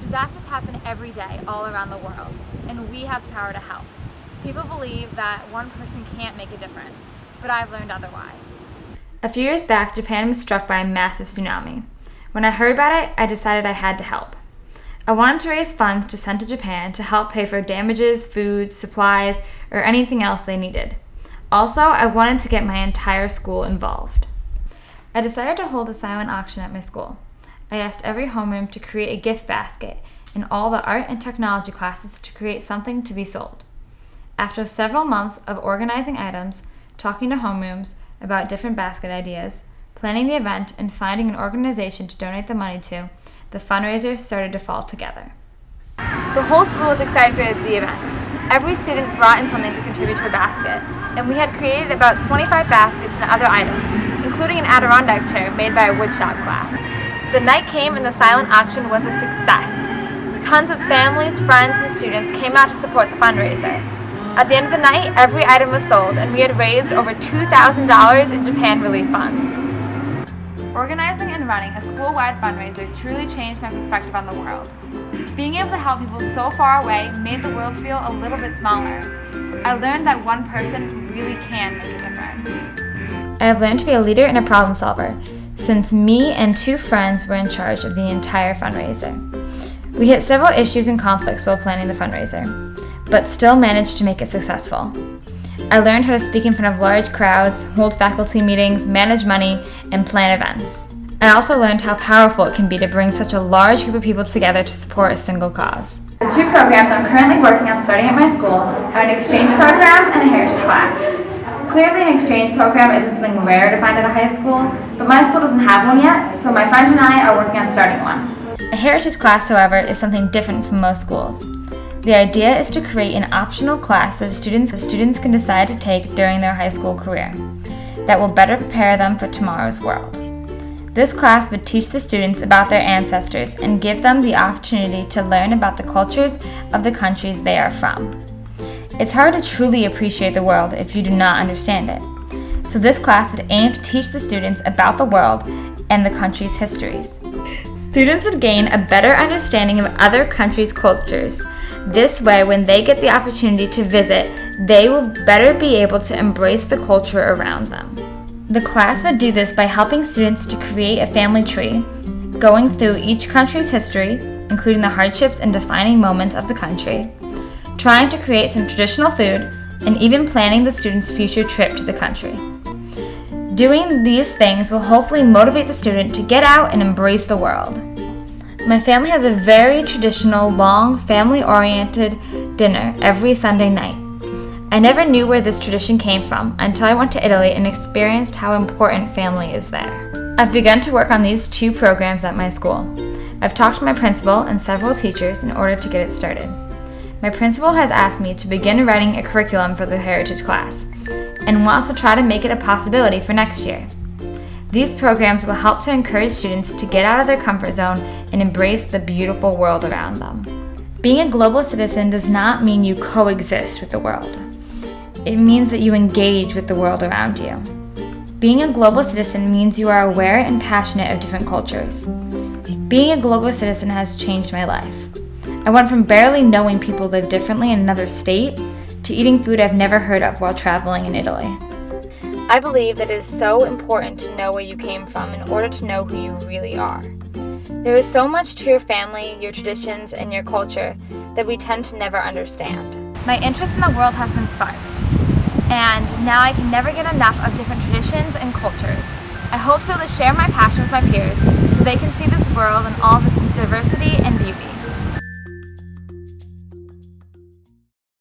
Disasters happen every day all around the world, and we have the power to help. People believe that one person can't make a difference, but I've learned otherwise. A few years back, Japan was struck by a massive tsunami. When I heard about it, I decided I had to help. I wanted to raise funds to send to Japan to help pay for damages, food, supplies, or anything else they needed. Also, I wanted to get my entire school involved. I decided to hold a silent auction at my school. I asked every homeroom to create a gift basket and all the art and technology classes to create something to be sold. After several months of organizing items, talking to homerooms about different basket ideas, planning the event, and finding an organization to donate the money to, the fundraiser started to fall together. The whole school was excited for the event. Every student brought in something to contribute to a basket, and we had created about 25 baskets and other items, including an Adirondack chair made by a woodshop class. The night came and the silent auction was a success. Tons of families, friends, and students came out to support the fundraiser. At the end of the night, every item was sold, and we had raised over $2,000 in Japan relief funds. Organizing and running a school-wide fundraiser truly changed my perspective on the world. Being able to help people so far away made the world feel a little bit smaller. I learned that one person really can make a difference. I have learned to be a leader and a problem solver, since me and two friends were in charge of the entire fundraiser. We hit several issues and conflicts while planning the fundraiser, but still managed to make it successful. I learned how to speak in front of large crowds, hold faculty meetings, manage money, and plan events. I also learned how powerful it can be to bring such a large group of people together to support a single cause. The two programs I'm currently working on starting at my school are an exchange program and a heritage class. Clearly, an exchange program isn't something rare to find at a high school, but my school doesn't have one yet, so my friend and I are working on starting one. A heritage class, however, is something different from most schools. The idea is to create an optional class that students can decide to take during their high school career that will better prepare them for tomorrow's world. This class would teach the students about their ancestors and give them the opportunity to learn about the cultures of the countries they are from. It's hard to truly appreciate the world if you do not understand it. So this class would aim to teach the students about the world and the country's histories. Students would gain a better understanding of other countries' cultures. This way, when they get the opportunity to visit, they will better be able to embrace the culture around them. The class would do this by helping students to create a family tree, going through each country's history, including the hardships and defining moments of the country, trying to create some traditional food, and even planning the student's future trip to the country. Doing these things will hopefully motivate the student to get out and embrace the world. My family has a very traditional, long, family-oriented dinner every Sunday night. I never knew where this tradition came from until I went to Italy and experienced how important family is there. I've begun to work on these two programs at my school. I've talked to my principal and several teachers in order to get it started. My principal has asked me to begin writing a curriculum for the heritage class and wants to try to make it a possibility for next year. These programs will help to encourage students to get out of their comfort zone and embrace the beautiful world around them. Being a global citizen does not mean you coexist with the world. It means that you engage with the world around you. Being a global citizen means you are aware and passionate of different cultures. Being a global citizen has changed my life. I went from barely knowing people live differently in another state to eating food I've never heard of while traveling in Italy. I believe that it is so important to know where you came from in order to know who you really are. There is so much to your family, your traditions, and your culture that we tend to never understand. My interest in the world has been sparked, and now I can never get enough of different traditions and cultures. I hope to be able to share my passion with my peers so they can see this world and all of its diversity and beauty.